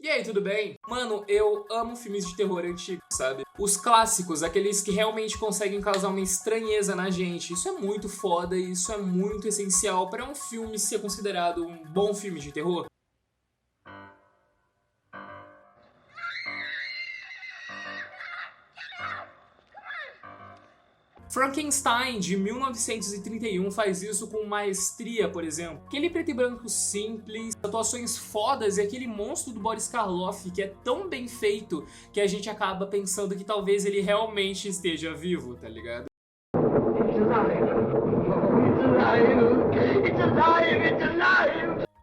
E aí, tudo bem? Mano, eu amo filmes de terror antigos, sabe? Os clássicos, aqueles que realmente conseguem causar uma estranheza na gente. Isso é muito foda e isso é muito essencial para um filme ser considerado um bom filme de terror. Frankenstein, de 1931, faz isso com maestria, por exemplo. Aquele preto e branco simples, atuações fodas e aquele monstro do Boris Karloff que é tão bem feito que a gente acaba pensando que talvez ele realmente esteja vivo, tá ligado?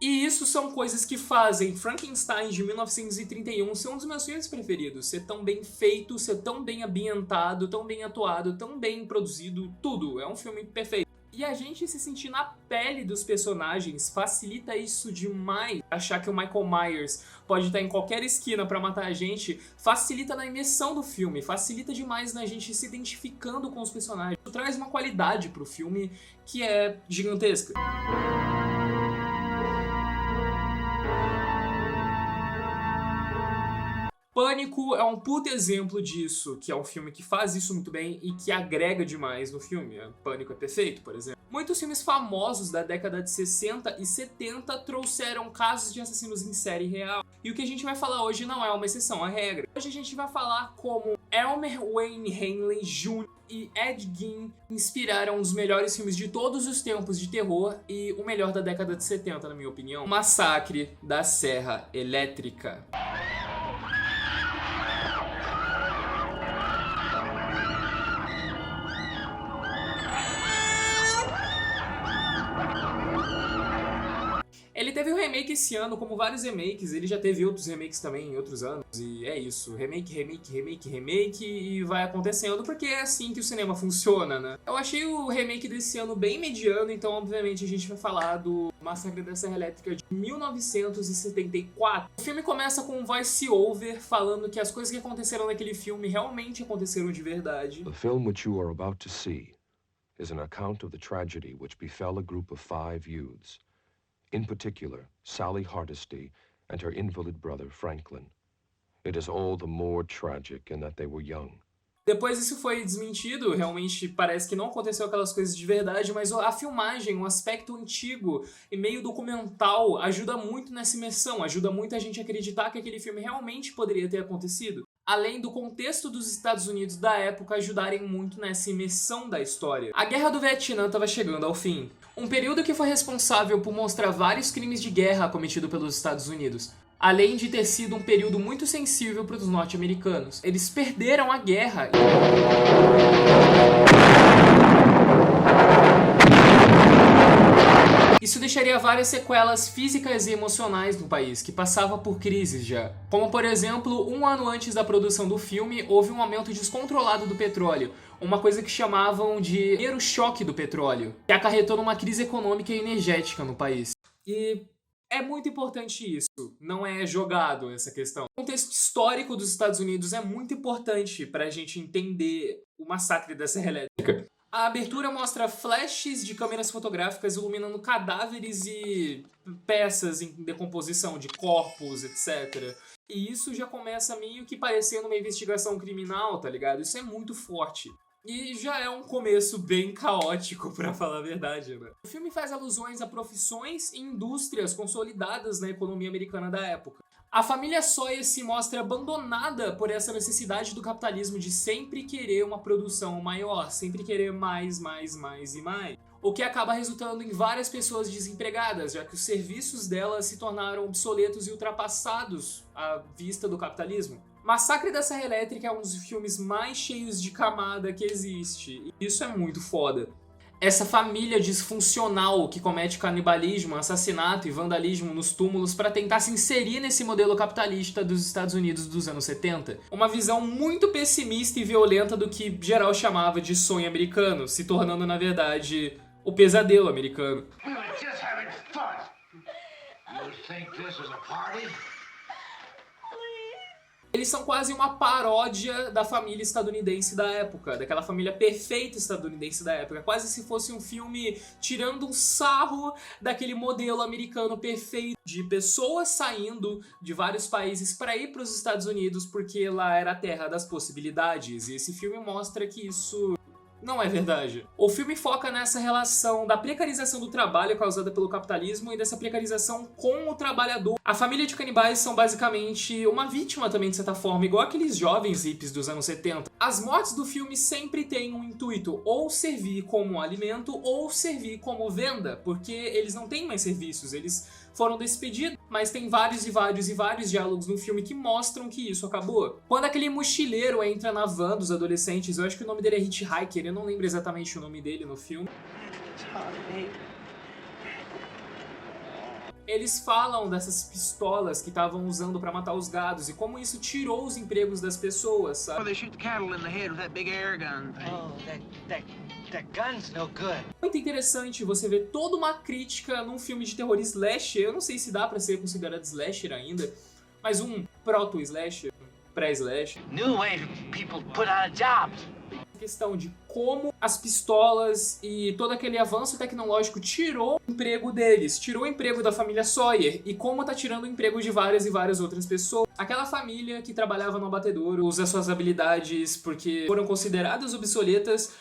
E isso são coisas que fazem Frankenstein de 1931 ser um dos meus filmes preferidos. Ser tão bem feito, ser tão bem ambientado, tão bem atuado, tão bem produzido, tudo. É um filme perfeito. E a gente se sentir na pele dos personagens facilita isso demais. Achar que o Michael Myers pode estar em qualquer esquina pra matar a gente facilita na imersão do filme, facilita demais na gente se identificando com os personagens. Isso traz uma qualidade pro filme que é gigantesca. Pânico é um puto exemplo disso, que é um filme que faz isso muito bem e que agrega demais no filme. Pânico é perfeito, por exemplo. Muitos filmes famosos da década de 60 e 70 trouxeram casos de assassinos em série real. E o que a gente vai falar hoje não é uma exceção à regra. Hoje a gente vai falar como Elmer Wayne Hanley Jr. e Ed Gein inspiraram um dos melhores filmes de todos os tempos de terror e o melhor da década de 70, na minha opinião. Massacre da Serra Elétrica. Ele teve um remake esse ano, como vários remakes, ele já teve outros remakes também em outros anos, e é isso, remake, e vai acontecendo, porque é assim que o cinema funciona, né? Eu achei o remake desse ano bem mediano, então obviamente a gente vai falar do Massacre da Serra Elétrica de 1974. O filme começa com um voice-over falando que as coisas que aconteceram naquele filme realmente aconteceram de verdade. The film which you are about to see is an account of the tragedy which befell a group of 5 youths. In particular, Sally Hardesty and her invalid brother, Franklin. It is all the more tragic in that they were young. Depois isso foi desmentido, realmente parece que não aconteceu aquelas coisas de verdade, mas a filmagem, um aspecto antigo e meio documental ajuda muito nessa imersão, ajuda muito a gente a acreditar que aquele filme realmente poderia ter acontecido. Além do contexto dos Estados Unidos da época ajudarem muito nessa imersão da história. A Guerra do Vietnã estava chegando ao fim. Um período que foi responsável por mostrar vários crimes de guerra cometidos pelos Estados Unidos. Além de ter sido um período muito sensível para os norte-americanos. Eles perderam a guerra. Isso deixaria várias sequelas físicas e emocionais no país, que passava por crises já. Como, por exemplo, um ano antes da produção do filme, houve um aumento descontrolado do petróleo, uma coisa que chamavam de primeiro choque do petróleo, que acarretou numa crise econômica e energética no país. E é muito importante isso, não é jogado essa questão. O contexto histórico dos Estados Unidos é muito importante para a gente entender o massacre da Serra Elétrica. A abertura mostra flashes de câmeras fotográficas iluminando cadáveres e peças em decomposição de corpos, etc. E isso já começa meio que parecendo uma investigação criminal, tá ligado? Isso é muito forte. E já é um começo bem caótico, pra falar a verdade, né? O filme faz alusões a profissões e indústrias consolidadas na economia americana da época. A família Sawyer se mostra abandonada por essa necessidade do capitalismo de sempre querer uma produção maior, sempre querer mais e mais. O que acaba resultando em várias pessoas desempregadas, já que os serviços delas se tornaram obsoletos e ultrapassados à vista do capitalismo. Massacre da Serra Elétrica é um dos filmes mais cheios de camada que existe, e isso é muito foda. Essa família disfuncional que comete canibalismo, assassinato e vandalismo nos túmulos para tentar se inserir nesse modelo capitalista dos Estados Unidos dos anos 70. Uma visão muito pessimista e violenta do que geral chamava de sonho americano, se tornando, na verdade, o pesadelo americano. Eles são quase uma paródia da família estadunidense da época, daquela família perfeita estadunidense da época, quase se fosse um filme tirando um sarro daquele modelo americano perfeito de pessoas saindo de vários países para ir para os Estados Unidos porque lá era a terra das possibilidades, e esse filme mostra que isso não é verdade. O filme foca nessa relação da precarização do trabalho causada pelo capitalismo e dessa precarização com o trabalhador. A família de canibais são basicamente uma vítima também, de certa forma, igual aqueles jovens hippies dos anos 70. As mortes do filme sempre têm um intuito, ou servir como alimento, ou servir como venda, porque eles não têm mais serviços, eles foram despedidos, mas tem vários diálogos no filme que mostram que isso acabou. Quando aquele mochileiro entra na van dos adolescentes, eu acho que o nome dele é Hitchhiker, eu não lembro exatamente o nome dele no filme. Eles falam dessas pistolas que estavam usando pra matar os gados e como isso tirou os empregos das pessoas, sabe? Muito interessante você ver toda uma crítica num filme de terror slasher. Eu não sei se dá pra ser considerado slasher ainda, mas um proto-slasher, pré-slasher. New way people put out jobs. Questão de como as pistolas e todo aquele avanço tecnológico tirou o emprego deles, tirou o emprego da família Sawyer e como tá tirando o emprego de várias outras pessoas. Aquela família que trabalhava no abatedouro usa suas habilidades porque foram consideradas obsoletas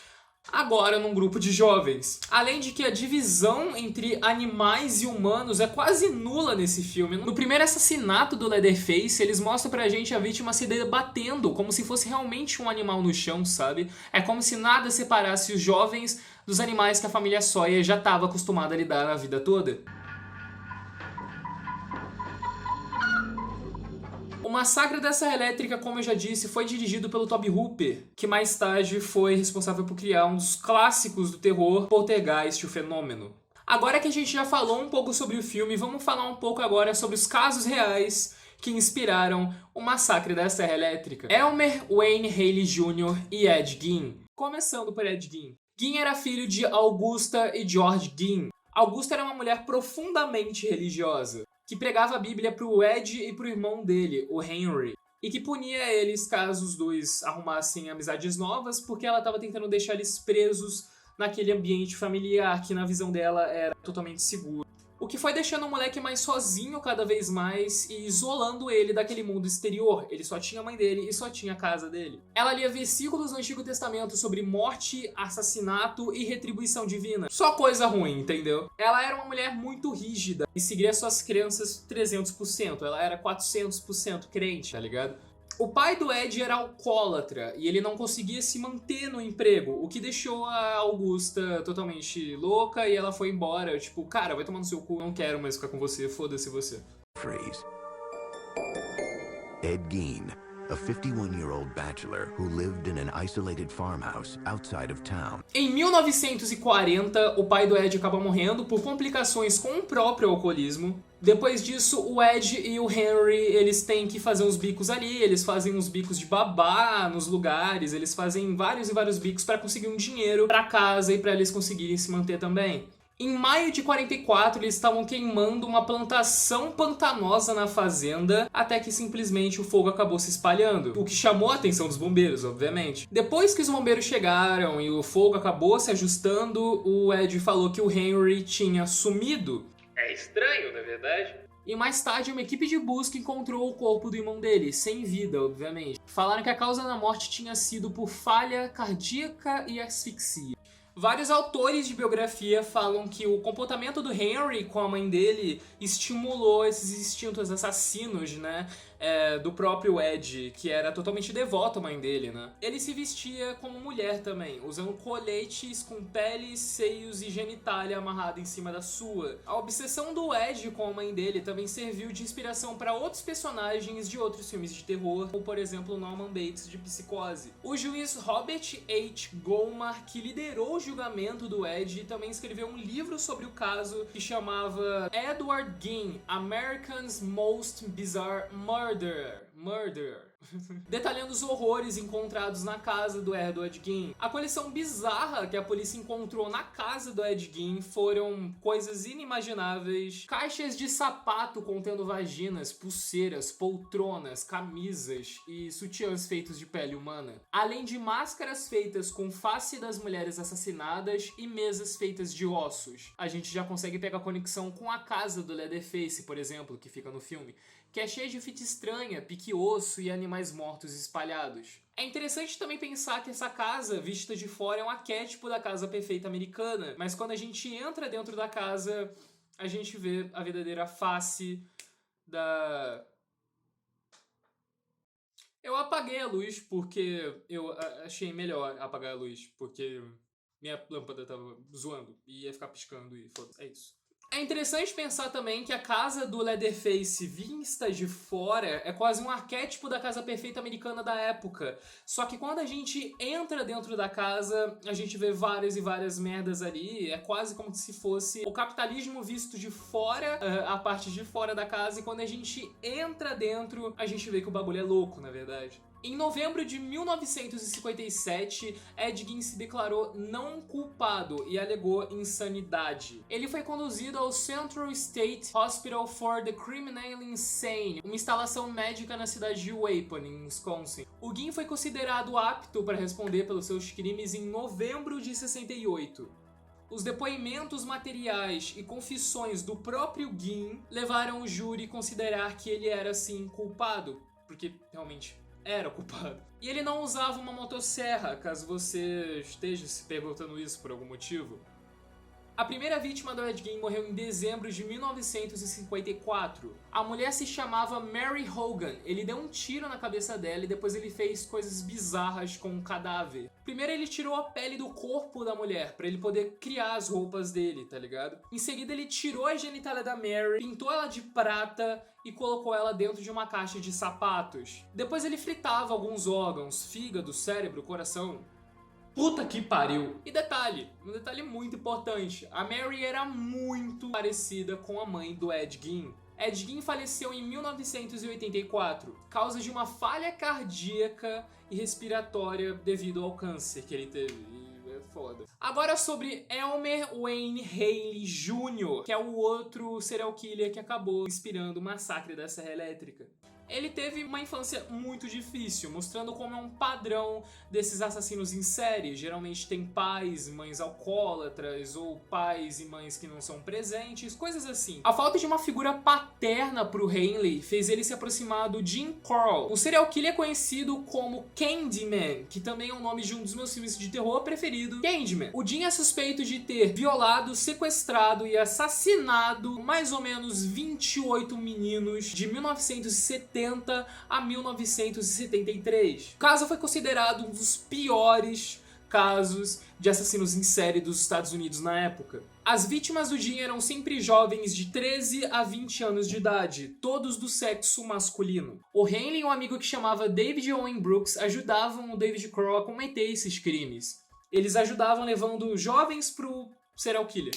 agora num grupo de jovens. Além de que a divisão entre animais e humanos é quase nula nesse filme. No primeiro assassinato do Leatherface, eles mostram pra gente a vítima se debatendo como se fosse realmente um animal no chão, sabe? É como se nada separasse os jovens dos animais que a família Sawyer já estava acostumada a lidar na vida toda. O Massacre da Serra Elétrica, como eu já disse, foi dirigido pelo Tobe Hooper, que mais tarde foi responsável por criar um dos clássicos do terror, Poltergeist, o Fenômeno. Agora que a gente já falou um pouco sobre o filme, vamos falar um pouco agora sobre os casos reais que inspiraram o Massacre da Serra Elétrica. Elmer Wayne Haley Jr. e Ed Gein. Começando por Ed Gein. Gein era filho de Augusta e George Gein. Augusta era uma mulher profundamente religiosa, que pregava a Bíblia pro Ed e pro irmão dele, o Henry, e que punia eles caso os dois arrumassem amizades novas, porque ela estava tentando deixar eles presos naquele ambiente familiar que na visão dela era totalmente seguro. O que foi deixando o moleque mais sozinho cada vez mais e isolando ele daquele mundo exterior. Ele só tinha a mãe dele e só tinha a casa dele. Ela lia versículos no Antigo Testamento sobre morte, assassinato e retribuição divina. Só coisa ruim, entendeu? Ela era uma mulher muito rígida e seguia suas crenças 300%. Ela era 400% crente, tá ligado? O pai do Ed era alcoólatra e ele não conseguia se manter no emprego, o que deixou a Augusta totalmente louca e ela foi embora. Tipo, cara, vai tomar no seu cu, não quero mais ficar com você, foda-se você. Phrase. Ed Gein, a 51-year-old bachelor who lived in an isolated farmhouse outside of town. Em 1940, o pai do Ed acaba morrendo por complicações com o próprio alcoolismo. Depois disso, o Ed e o Henry, eles têm que fazer uns bicos ali, eles fazem uns bicos de babá nos lugares, eles fazem vários bicos para conseguir um dinheiro para casa e para eles conseguirem se manter também. Em maio de 44, eles estavam queimando uma plantação pantanosa na fazenda, até que simplesmente o fogo acabou se espalhando, o que chamou a atenção dos bombeiros, obviamente. Depois que os bombeiros chegaram e o fogo acabou se ajustando, o Ed falou que o Henry tinha sumido. É estranho, não é verdade? E mais tarde, uma equipe de busca encontrou o corpo do irmão dele, sem vida, obviamente. Falaram que a causa da morte tinha sido por falha cardíaca e asfixia. Vários autores de biografia falam que o comportamento do Henry com a mãe dele estimulou esses instintos assassinos, né? Do próprio Ed, que era totalmente devoto à mãe dele, né? Ele se vestia como mulher também, usando coletes com pele, seios e genitália amarrada em cima da sua. A obsessão do Ed com a mãe dele também serviu de inspiração para outros personagens de outros filmes de terror, como por exemplo Norman Bates de Psicose. O juiz Robert H. Goldmar, que liderou o julgamento do Ed, também escreveu um livro sobre o caso que chamava Edward Gein, America's Most Bizarre Murderer. detalhando os horrores encontrados na casa do Edward Gein. A coleção bizarra que a polícia encontrou na casa do Ed Gein foram coisas inimagináveis: caixas de sapato contendo vaginas, pulseiras, poltronas, camisas e sutiãs feitos de pele humana, além de máscaras feitas com face das mulheres assassinadas e mesas feitas de ossos. A gente já consegue pegar conexão com a casa do Leatherface, por exemplo, que fica no filme, que é cheia de fita estranha, pique-osso e animais mortos espalhados. É interessante também pensar que essa casa, vista de fora, é um arquétipo da casa perfeita americana, mas quando a gente entra dentro da casa, a gente vê a verdadeira face da... Eu apaguei a luz porque eu achei melhor apagar a luz, porque minha lâmpada tava zoando e ia ficar piscando e foda-se, é isso. É interessante pensar também que a casa do Leatherface vista de fora é quase um arquétipo da casa perfeita americana da época. Só que quando a gente entra dentro da casa, a gente vê várias e várias merdas ali. É quase como se fosse o capitalismo visto de fora, a parte de fora da casa. E quando a gente entra dentro, a gente vê que o bagulho é louco, na verdade. Em novembro de 1957, Ed Gein se declarou não culpado e alegou insanidade. Ele foi conduzido ao Central State Hospital for the Criminally Insane, uma instalação médica na cidade de Waupun, em Wisconsin. O Gein foi considerado apto para responder pelos seus crimes em novembro de 68. Os depoimentos materiais e confissões do próprio Gein levaram o júri a considerar que ele era sim culpado, porque realmente era culpado. E ele não usava uma motosserra, caso você esteja se perguntando isso por algum motivo. A primeira vítima do Ed Gein morreu em dezembro de 1954. A mulher se chamava Mary Hogan. Ele deu um tiro na cabeça dela e depois ele fez coisas bizarras com o cadáver. Primeiro ele tirou a pele do corpo da mulher pra ele poder criar as roupas dele, tá ligado? Em seguida ele tirou a genitália da Mary, pintou ela de prata e colocou ela dentro de uma caixa de sapatos. Depois ele fritava alguns órgãos, fígado, cérebro, coração. Puta que pariu! E um detalhe muito importante, a Mary era muito parecida com a mãe do Ed Gein. Ed Gein faleceu em 1984, causa de uma falha cardíaca e respiratória devido ao câncer que ele teve. É foda. Agora sobre Elmer Wayne Haley Jr., que é o outro serial killer que acabou inspirando o massacre da Serra Elétrica. Ele teve uma infância muito difícil, mostrando como é um padrão desses assassinos em série. Geralmente tem pais e mães alcoólatras, ou pais e mães que não são presentes, coisas assim. A falta de uma figura paterna pro Haley fez ele se aproximar do Jim Corll, um serial killer conhecido como Candyman, que também é o nome de um dos meus filmes de terror preferido, Candyman. O Jim é suspeito de ter violado, sequestrado e assassinado mais ou menos 28 meninos de 1970 a 1973. O caso foi considerado um dos piores casos de assassinos em série dos Estados Unidos na época. As vítimas do Jim eram sempre jovens de 13 a 20 anos de idade, todos do sexo masculino. O Haley e um amigo que chamava David Owen Brooks ajudavam o David Corll a cometer esses crimes. Eles ajudavam levando jovens pro serial killer.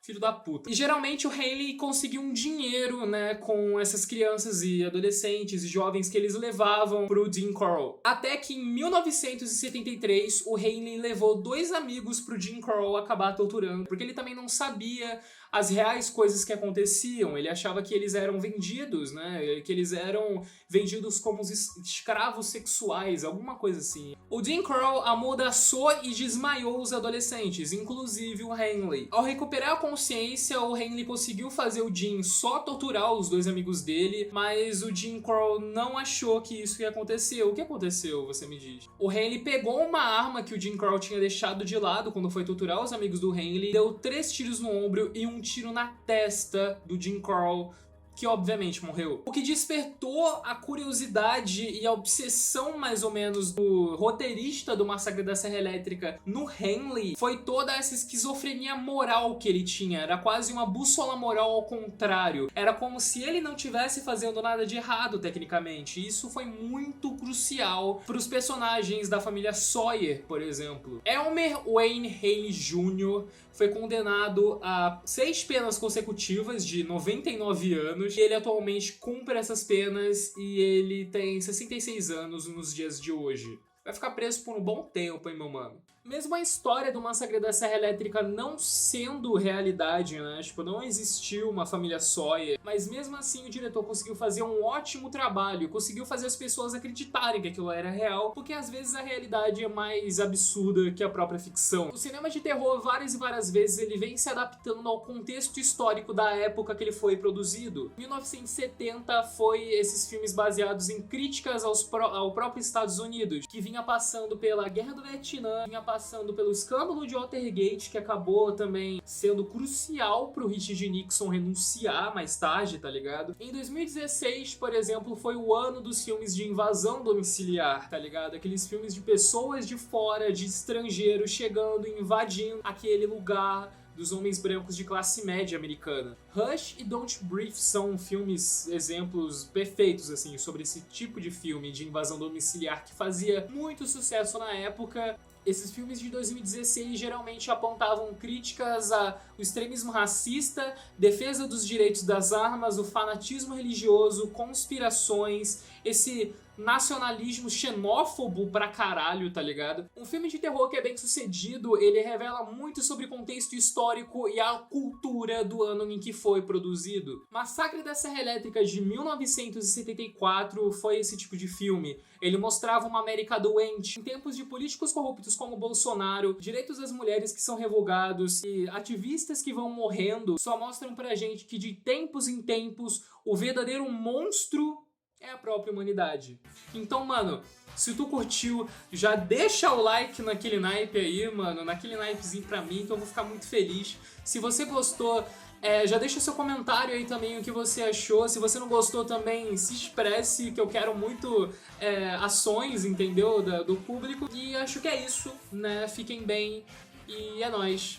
Filho da puta. E geralmente o Haley conseguiu um dinheiro, né, com essas crianças e adolescentes e jovens que eles levavam pro Jim Corll. Até que em 1973 o Haley levou 2 amigos pro Jim Corll acabar torturando, porque ele também não sabia as reais coisas que aconteciam. Ele achava que eles eram vendidos, né, que eles eram vendidos como escravos sexuais, alguma coisa assim. O Jim Corll amordaçou e desmaiou os adolescentes, inclusive o Haley. Ao recuperar a consciência, o Haley conseguiu fazer o Jim só torturar os 2 amigos dele, mas o Jim Corll não achou que isso ia acontecer. O que aconteceu, você me diz? O Haley pegou uma arma que o Jim Corll tinha deixado de lado quando foi torturar os amigos do Haley, deu 3 tiros no ombro e um tiro na testa do Jim Corll, que obviamente morreu. O que despertou a curiosidade e a obsessão, mais ou menos, do roteirista do Massacre da Serra Elétrica no Haley foi toda essa esquizofrenia moral que ele tinha. Era quase uma bússola moral ao contrário. Era como se ele não estivesse fazendo nada de errado, tecnicamente. E isso foi muito crucial para os personagens da família Sawyer, por exemplo. Elmer Wayne Haley Jr. foi condenado a 6 penas consecutivas de 99 anos Unidos. E ele atualmente cumpre essas penas e ele tem 66 anos nos dias de hoje. Vai ficar preso por um bom tempo, hein, meu mano? Mesmo a história do massacre da Serra Elétrica não sendo realidade, né? Tipo, não existiu uma família Sawyer, mas mesmo assim o diretor conseguiu fazer um ótimo trabalho, conseguiu fazer as pessoas acreditarem que aquilo era real, porque às vezes a realidade é mais absurda que a própria ficção. O cinema de terror, várias e várias vezes, ele vem se adaptando ao contexto histórico da época que ele foi produzido. 1970 foi esses filmes baseados em críticas ao próprio Estados Unidos, que vinha passando pela Guerra do Vietnã, vinha passando pelo escândalo de Watergate, que acabou também sendo crucial pro Richard Nixon renunciar mais tarde, tá ligado? Em 2016, por exemplo, foi o ano dos filmes de invasão domiciliar, tá ligado? Aqueles filmes de pessoas de fora, de estrangeiros chegando e invadindo aquele lugar dos homens brancos de classe média americana. Rush e Don't Breathe são filmes, exemplos perfeitos, assim, sobre esse tipo de filme de invasão domiciliar que fazia muito sucesso na época. Esses filmes de 2016 geralmente apontavam críticas ao extremismo racista, defesa dos direitos das armas, o fanatismo religioso, conspirações, esse nacionalismo xenófobo pra caralho, tá ligado? Um filme de terror que é bem sucedido, ele revela muito sobre o contexto histórico e a cultura do ano em que foi produzido. Massacre da Serra Elétrica de 1974 foi esse tipo de filme. Ele mostrava uma América doente, em tempos de políticos corruptos como Bolsonaro, direitos das mulheres que são revogados e ativistas que vão morrendo, só mostram pra gente que de tempos em tempos o verdadeiro monstro é a própria humanidade. Então, mano, se tu curtiu, já deixa o like naquele naipe aí, mano, naquele naipezinho pra mim, que eu vou ficar muito feliz. Se você gostou, já deixa seu comentário aí também o que você achou. Se você não gostou também, se expresse, que eu quero muito ações, entendeu, do público. E acho que é isso, né? Fiquem bem e é nóis.